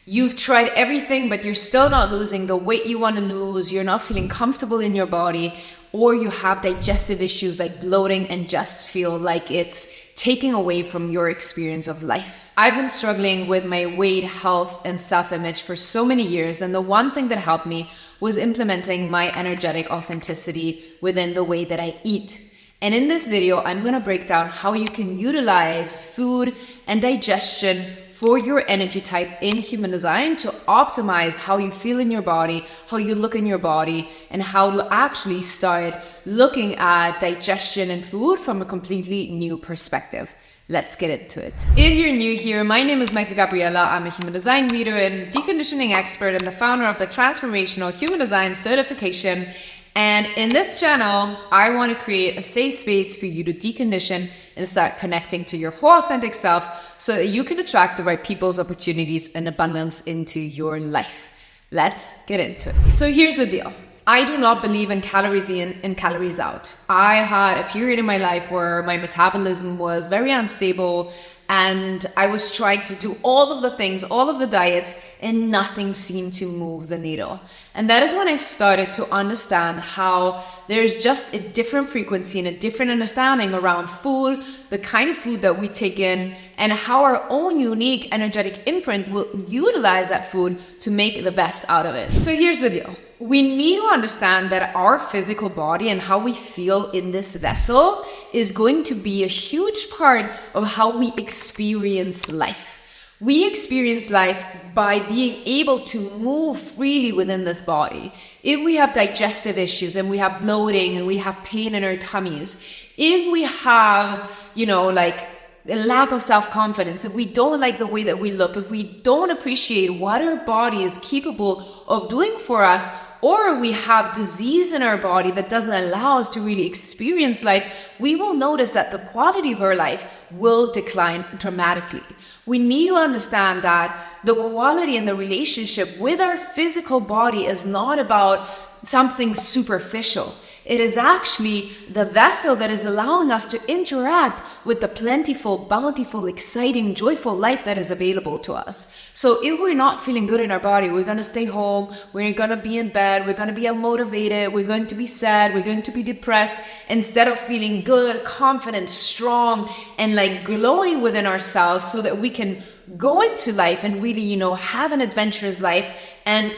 You've tried everything, but you're still not losing the weight you want to lose, you're not feeling comfortable in your body, or you have digestive issues like bloating and just feel like it's taking away from your experience of life. I've been struggling with my weight, health, and self-image for so many years, and the one thing that helped me was implementing my energetic authenticity within the way that I eat. And in this video, I'm going to break down how you can utilize food and digestion for your energy type in human design to optimize how you feel in your body, how you look in your body, and how to actually start looking at digestion and food from a completely new perspective. Let's get into it. If you're new here, my name is Michael Gabriella. I'm a human design reader and deconditioning expert and the founder of the Transformational Human Design Certification. And in this channel, I want to create a safe space for you to decondition and start connecting to your whole authentic self so that you can attract the right people's opportunities and abundance into your life. Let's get into it. So here's the deal. I do not believe in calories in and calories out. I had a period in my life where my metabolism was very unstable and I was trying to do all of the things, all of the diets, and nothing seemed to move the needle. And that is when I started to understand how there's just a different frequency and a different understanding around food, the kind of food that we take in, and how our own unique energetic imprint will utilize that food to make the best out of it. So here's the deal. We need to understand that our physical body and how we feel in this vessel is going to be a huge part of how we experience life. We experience life by being able to move freely within this body. If we have digestive issues and we have bloating and we have pain in our tummies, if we have, like a lack of self-confidence, if we don't like the way that we look, if we don't appreciate what our body is capable of doing for us, or we have disease in our body that doesn't allow us to really experience life, we will notice that the quality of our life will decline dramatically. We need to understand that the quality and the relationship with our physical body is not about something superficial. It is actually the vessel that is allowing us to interact with the plentiful, bountiful, exciting, joyful life that is available to us. So if we're not feeling good in our body, we're going to stay home, we're going to be in bed, we're going to be unmotivated, we're going to be sad, we're going to be depressed, instead of feeling good, confident, strong, and like glowing within ourselves so that we can go into life and really, have an adventurous life and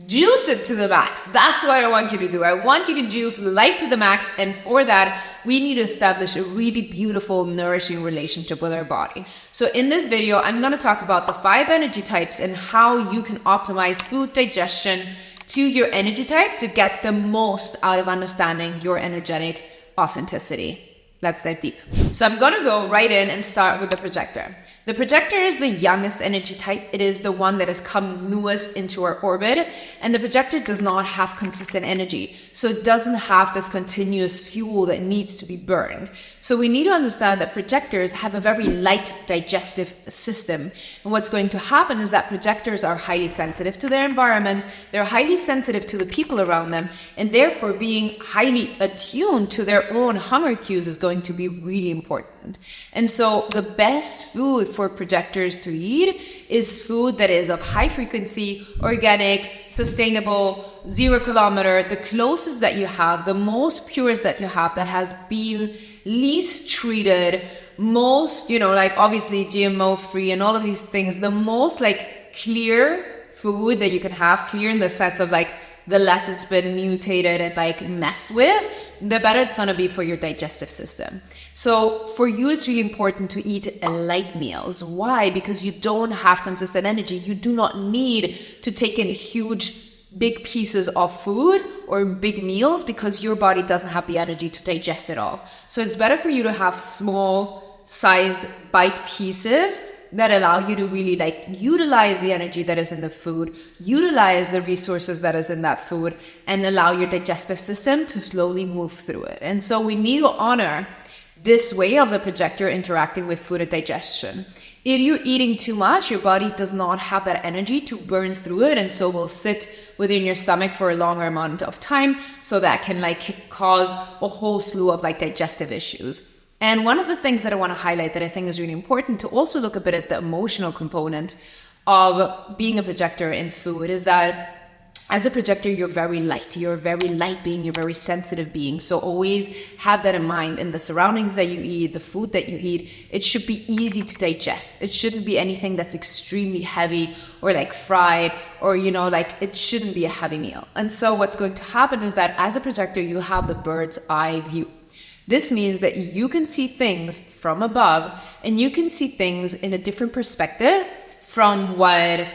juice it to the max. That's what I want you to do. I want you to juice life to the max. And for that, we need to establish a really beautiful, nourishing relationship with our body. So in this video, I'm going to talk about the 5 energy types and how you can optimize food digestion to your energy type to get the most out of understanding your energetic authenticity. Let's dive deep. So I'm going to go right in and start with the projector. The projector is the youngest energy type. It is the one that has come newest into our orbit, and the projector does not have consistent energy. So it doesn't have this continuous fuel that needs to be burned. So we need to understand that projectors have a very light digestive system. And what's going to happen is that projectors are highly sensitive to their environment. They're highly sensitive to the people around them, and therefore being highly attuned to their own hunger cues is going to be really important. And so the best food for projectors to eat is food that is of high frequency, organic, sustainable, 0 kilometer, the closest that you have, the most purest that you have, that has been least treated, most, obviously GMO free and all of these things, the most clear food that you can have, clear in the sense of the less it's been mutated and messed with, the better it's going to be for your digestive system. So for you, it's really important to eat light meals. Why? Because you don't have consistent energy. You do not need to take in huge, big pieces of food or big meals because your body doesn't have the energy to digest it all. So it's better for you to have small size bite pieces that allow you to really utilize the energy that is in the food, utilize the resources that is in that food, and allow your digestive system to slowly move through it. And so we need to honor this way of the projector interacting with food and digestion. If you're eating too much, your body does not have that energy to burn through it, and so will sit within your stomach for a longer amount of time. So that can cause a whole slew of digestive issues. And one of the things that I want to highlight that I think is really important to also look a bit at the emotional component of being a projector in food is that as a projector, you're very light. You're a very light being. You're a very sensitive being. So always have that in mind. In the surroundings that you eat, the food that you eat, it should be easy to digest. It shouldn't be anything that's extremely heavy or like fried or, like it shouldn't be a heavy meal. And so what's going to happen is that as a projector, you have the bird's eye view. This means that you can see things from above and you can see things in a different perspective from what,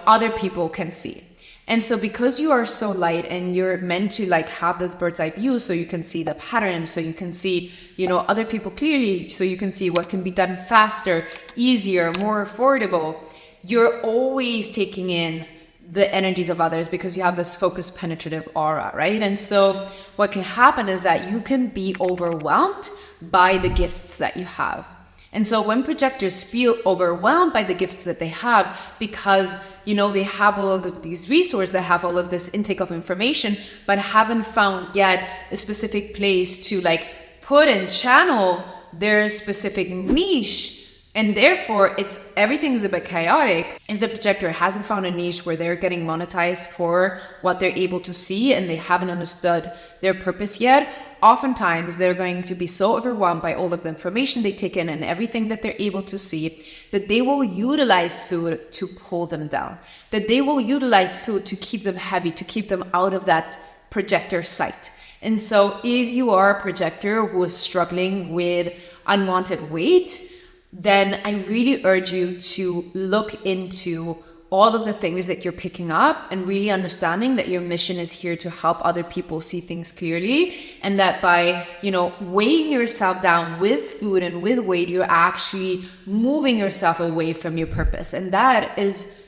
other people can see. And so because you are so light and you're meant to like have this bird's eye view so you can see the patterns, so you can see, other people clearly, so you can see what can be done faster, easier, more affordable, you're always taking in the energies of others because you have this focused penetrative aura, right? And so what can happen is that you can be overwhelmed by the gifts that you have. And so when projectors feel overwhelmed by the gifts that they have because, they have all of these resources, they have all of this intake of information, but haven't found yet a specific place to like put and channel their specific niche. And therefore everything's a bit chaotic. If the projector hasn't found a niche where they're getting monetized for what they're able to see and they haven't understood their purpose yet, oftentimes they're going to be so overwhelmed by all of the information they take in and everything that they're able to see that they will utilize food to pull them down, that they will utilize food to keep them heavy, to keep them out of that projector sight. And so if you are a projector who is struggling with unwanted weight, then I really urge you to look into all of the things that you're picking up and really understanding that your mission is here to help other people see things clearly, and that by, weighing yourself down with food and with weight, you're actually moving yourself away from your purpose. And that is,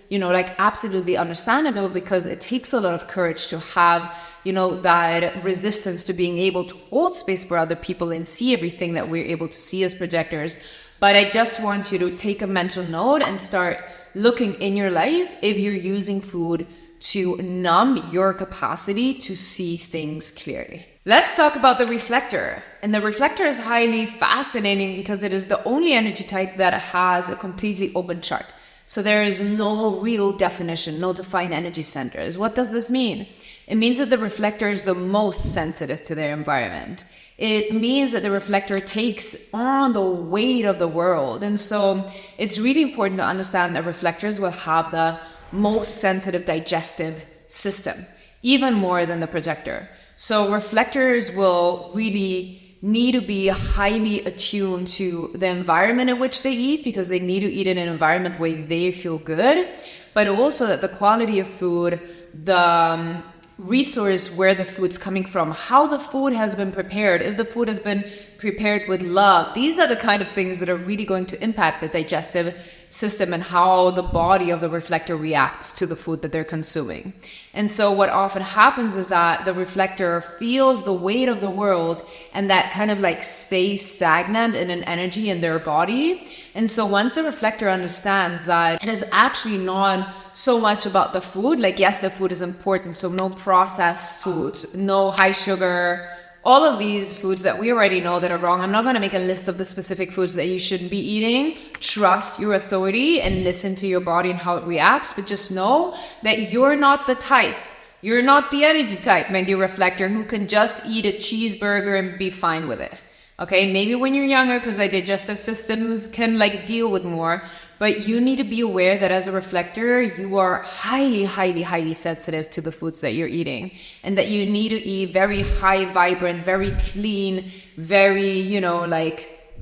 absolutely understandable because it takes a lot of courage to have, that resistance to being able to hold space for other people and see everything that we're able to see as projectors. But I just want you to take a mental note and start looking in your life if you're using food to numb your capacity to see things clearly. Let's talk about the reflector. And the reflector is highly fascinating because it is the only energy type that has a completely open chart. So there is no real definition, no defined energy centers. What does this mean? It means that the reflector is the most sensitive to their environment. It means that the reflector takes on the weight of the world. And so it's really important to understand that reflectors will have the most sensitive digestive system, even more than the projector. So reflectors will really need to be highly attuned to the environment in which they eat because they need to eat in an environment where they feel good, but also that the quality of food, the resource where the food's coming from, how the food has been prepared, if the food has been prepared with love. These are the kind of things that are really going to impact the digestive system and how the body of the reflector reacts to the food that they're consuming. And so what often happens is that the reflector feels the weight of the world and that kind of like stays stagnant in an energy in their body. And so once the reflector understands that it is actually not so much about the food, like yes, the food is important, so no processed foods, no high sugar, all of these foods that we already know that are wrong. I'm not going to make a list of the specific foods that you shouldn't be eating. Trust your authority and listen to your body and how it reacts, but just know that you're not the type. You're not the energy type, my dear reflector, who can just eat a cheeseburger and be fine with it. Okay, maybe when you're younger, because our digestive systems can like deal with more, but you need to be aware that as a reflector, you are highly, highly, highly sensitive to the foods that you're eating, and that you need to eat very high vibrant, very clean, very,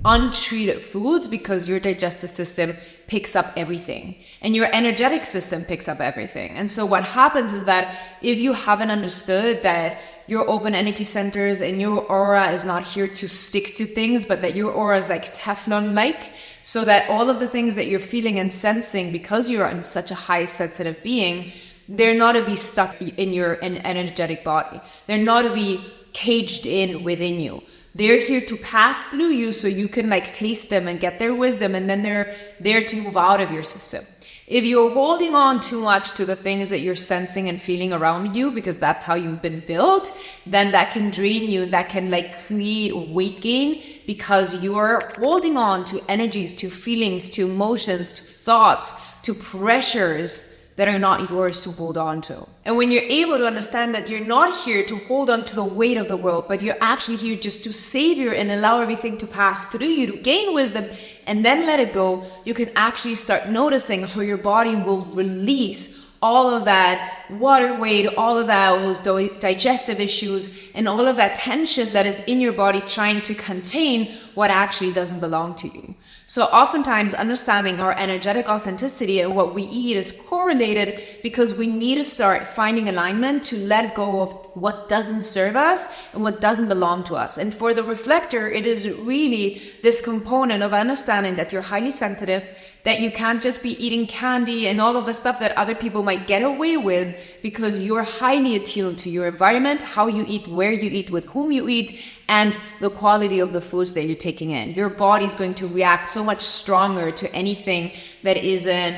untreated foods because your digestive system picks up everything and your energetic system picks up everything. And so what happens is that if you haven't understood that your open energy centers and your aura is not here to stick to things, but that your aura is like Teflon-like, so that all of the things that you're feeling and sensing, because you're in such a high sensitive being, they're not to be stuck in your energetic body. They're not to be caged in within you. They're here to pass through you so you can like taste them and get their wisdom, and then they're there to move out of your system. If you're holding on too much to the things that you're sensing and feeling around you, because that's how you've been built, then that can drain you, that can like create weight gain, because you are holding on to energies, to feelings, to emotions, to thoughts, to pressures that are not yours to hold on to. And when you're able to understand that you're not here to hold on to the weight of the world, but you're actually here just to savor and allow everything to pass through you, to gain wisdom, and then let it go, you can actually start noticing how your body will release all of that water weight, all of those digestive issues, and all of that tension that is in your body trying to contain what actually doesn't belong to you. So oftentimes understanding our energetic authenticity and what we eat is correlated because we need to start finding alignment to let go of what doesn't serve us and what doesn't belong to us. And for the reflector, it is really this component of understanding that you're highly sensitive, that you can't just be eating candy and all of the stuff that other people might get away with because you're highly attuned to your environment, how you eat, where you eat, with whom you eat, and the quality of the foods that you're taking in. Your body's going to react so much stronger to anything that isn't,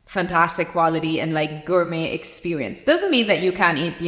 fantastic quality and like gourmet experience. Doesn't mean that you can't eat,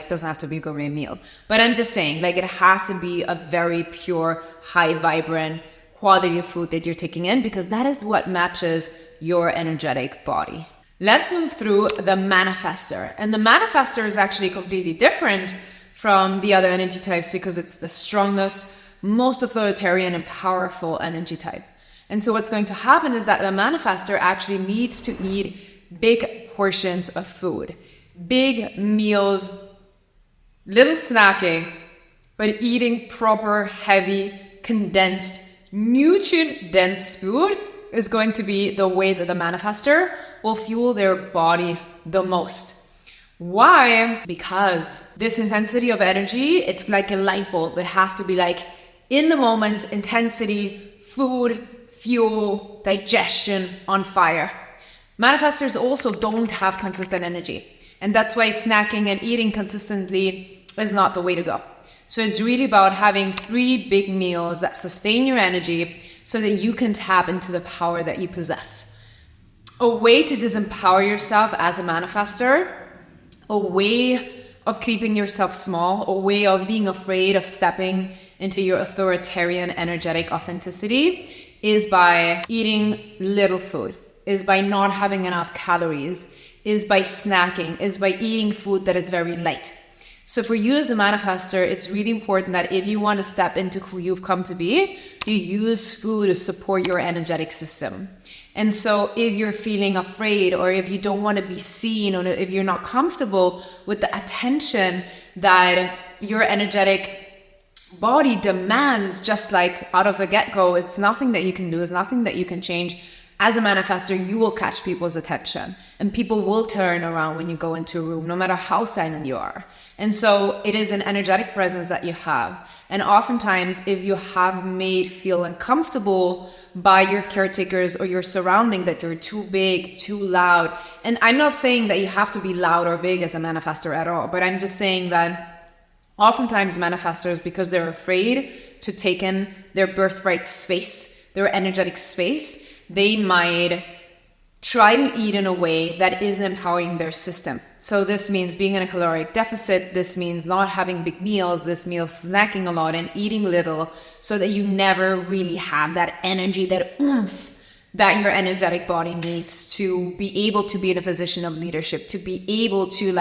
doesn't have to be a gourmet meal. But I'm just saying, it has to be a very pure, high vibrant quality of food that you're taking in, because that is what matches your energetic body. Let's move through the Manifestor. And the Manifestor is actually completely different from the other energy types because it's the strongest, most authoritarian and powerful energy type. And so what's going to happen is that the Manifestor actually needs to eat big portions of food, big meals, little snacking, but eating proper, heavy, condensed, nutrient-dense food is going to be the way that the Manifestor will fuel their body the most. Why? Because this intensity of energy, it's like a light bulb. It has to be like in the moment, intensity, food, fuel, digestion, on fire. Manifestors also don't have consistent energy. And that's why snacking and eating consistently is not the way to go. So it's really about having 3 big meals that sustain your energy so that you can tap into the power that you possess. A way to disempower yourself as a manifestor, a way of keeping yourself small, a way of being afraid of stepping into your authoritarian energetic authenticity is by eating little food, is by not having enough calories, is by snacking, is by eating food that is very light. So for you as a manifestor, it's really important that if you want to step into who you've come to be, you use food to support your energetic system. And so if you're feeling afraid, or if you don't want to be seen, or if you're not comfortable with the attention that your energetic body demands, just like out of the get-go, it's nothing that you can do, it's nothing that you can change. As a manifestor, you will catch people's attention and people will turn around when you go into a room, no matter how silent you are. And so it is an energetic presence that you have. And oftentimes, if you have made feel uncomfortable by your caretakers or your surrounding, that you're too big, too loud. And I'm not saying that you have to be loud or big as a manifestor at all, but I'm just saying that oftentimes manifestors, because they're afraid to take in their birthright space, their energetic space, they might try to eat in a way that isn't empowering their system. So this means being in a caloric deficit. This means not having big meals. This means snacking a lot and eating little, so that you never really have that energy, that oomph that your energetic body needs to be able to be in a position of leadership, to be able to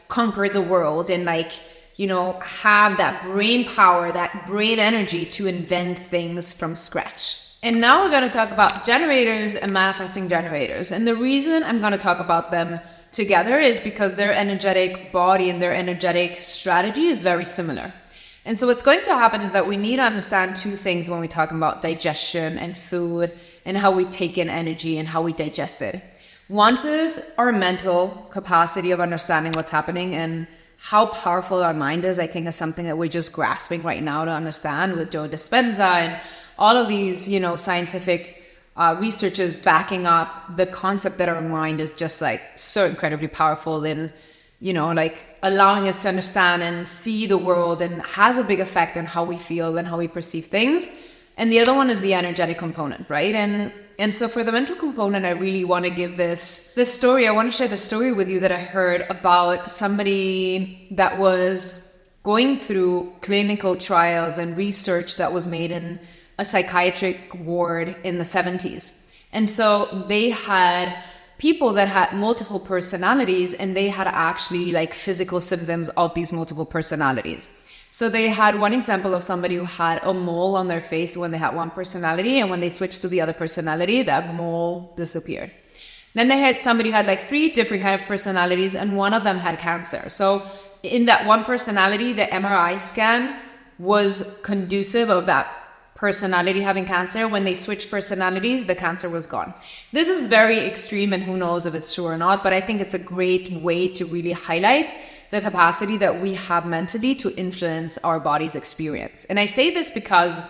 conquer the world and have that brain power, that brain energy to invent things from scratch. And now we're going to talk about generators and manifesting generators. And the reason I'm going to talk about them together is because their energetic body and their energetic strategy is very similar. And so what's going to happen is that we need to understand 2 things when we talk about digestion and food and how we take in energy and how we digest it. One is our mental capacity of understanding what's happening, and how powerful our mind is, I think, is something that we're just grasping right now to understand with Joe Dispenza and all of these, scientific researchers backing up the concept that our mind is just so incredibly powerful in, allowing us to understand and see the world, and has a big effect on how we feel and how we perceive things. And the other one is the energetic component, right? And so for the mental component, I really want to give this story. I want to share the story with you that I heard about somebody that was going through clinical trials and research that was made in a psychiatric ward in the 70s. And so they had people that had multiple personalities, and they had actually like physical symptoms of these multiple personalities. So they had one example of somebody who had a mole on their face when they had one personality, and when they switched to the other personality, that mole disappeared. Then they had somebody who had like 3 different kind of personalities, and one of them had cancer. So in that one personality, the MRI scan was conducive of that personality having cancer. When they switched personalities, the cancer was gone. This is very extreme, and who knows if it's true or not, but I think it's a great way to really highlight the capacity that we have mentally to influence our body's experience. And I say this because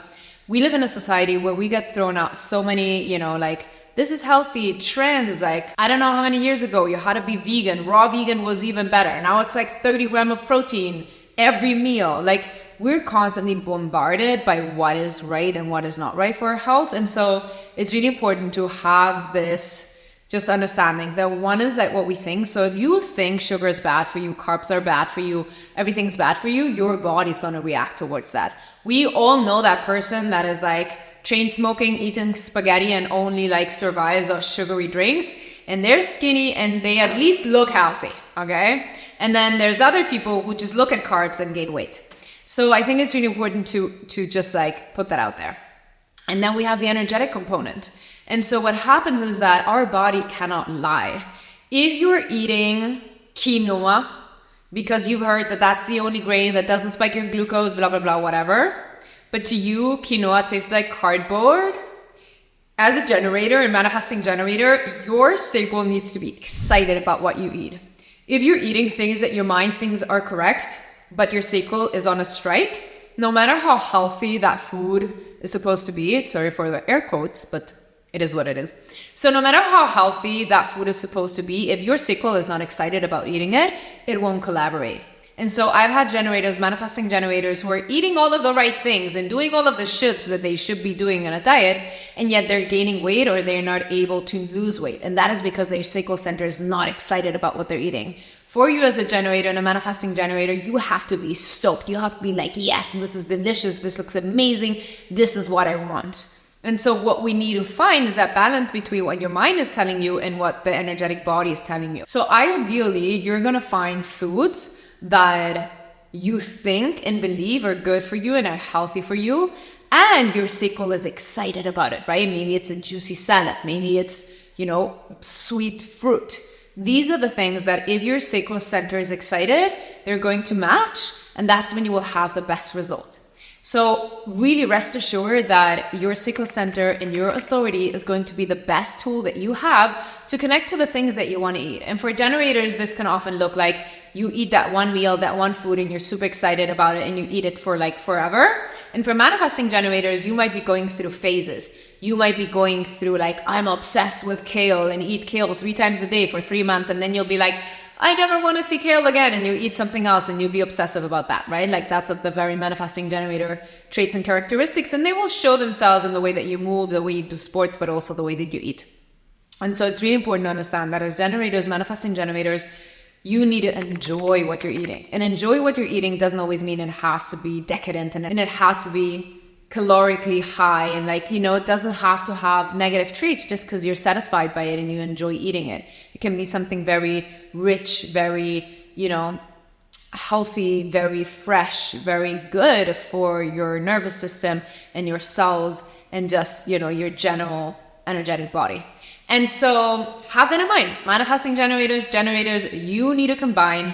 we live in a society where we get thrown out so many, like, this is healthy trends. Like, I don't know how many years ago you had to be vegan. Raw vegan was even better. Now it's like 30 grams of protein every meal. Like, we're constantly bombarded by what is right and what is not right for our health. And so it's really important to have this just understanding that one is like what we think. So if you think sugar is bad for you, carbs are bad for you, everything's bad for you, your body's going to react towards that. We all know that person that is like chain smoking, eating spaghetti, and only like survives off sugary drinks, and they're skinny and they at least look healthy, okay? And then there's other people who just look at carbs and gain weight. So I think it's really important to just like put that out there. And then we have the energetic component. And so what happens is that our body cannot lie. If you're eating quinoa because you've heard that that's the only grain that doesn't spike your glucose, blah, blah, blah, whatever, but to you, quinoa tastes like cardboard, as a generator and manifesting generator, your sacral needs to be excited about what you eat. If you're eating things that your mind thinks are correct, but your sacral is on a strike, no matter how healthy that food is supposed to be, sorry for the air quotes, but it is what it is. So no matter how healthy that food is supposed to be, if your sacral is not excited about eating it, it won't collaborate. And so I've had generators, manifesting generators, who are eating all of the right things and doing all of the shits that they should be doing in a diet, and yet they're gaining weight or they're not able to lose weight. And that is because their sacral center is not excited about what they're eating. For you as a generator and a manifesting generator, you have to be stoked. You have to be like, yes, this is delicious. This looks amazing. This is what I want. And so what we need to find is that balance between what your mind is telling you and what the energetic body is telling you. So ideally, you're going to find foods that you think and believe are good for you and are healthy for you, and your sacral is excited about it, right? Maybe it's a juicy salad. Maybe it's, sweet fruit. These are the things that if your sacral center is excited, they're going to match, and that's when you will have the best result. So really rest assured that your sacral center and your authority is going to be the best tool that you have to connect to the things that you want to eat. And for generators, this can often look like you eat that one meal, that one food, and you're super excited about it and you eat it for like forever. And for manifesting generators, you might be going through phases. You might be going through like, I'm obsessed with kale and eat kale 3 times a day for 3 months. And then you'll be like, I never want to see kale again, and you eat something else and you'll be obsessive about that, right? Like that's the very manifesting generator traits and characteristics, and they will show themselves in the way that you move, the way you do sports, but also the way that you eat. And so it's really important to understand that as generators, manifesting generators, you need to enjoy what you're eating. And enjoy what you're eating doesn't always mean it has to be decadent and it has to be calorically high, and it doesn't have to have negative traits just because you're satisfied by it and you enjoy eating it. It can be something very rich, very, healthy, very fresh, very good for your nervous system and your cells and just, your general energetic body. And so have that in mind. Manifesting generators, you need to combine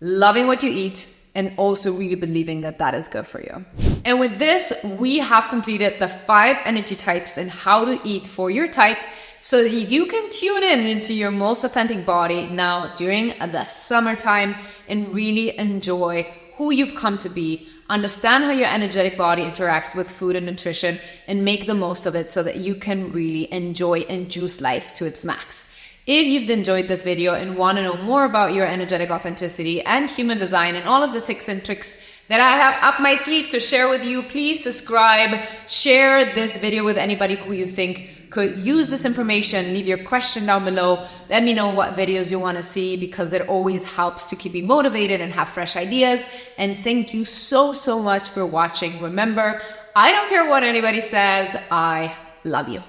loving what you eat and also really believing that that is good for you. And with this, we have completed the 5 energy types and how to eat for your type so that you can tune into your most authentic body now during the summertime and really enjoy who you've come to be, understand how your energetic body interacts with food and nutrition, and make the most of it so that you can really enjoy and juice life to its max. If you've enjoyed this video and want to know more about your energetic authenticity and human design and all of the tips and tricks that I have up my sleeve to share with you, please subscribe, share this video with anybody who you think could use this information. Leave your question down below. Let me know what videos you want to see, because it always helps to keep me motivated and have fresh ideas. And thank you so much for watching. Remember, I don't care what anybody says. I love you.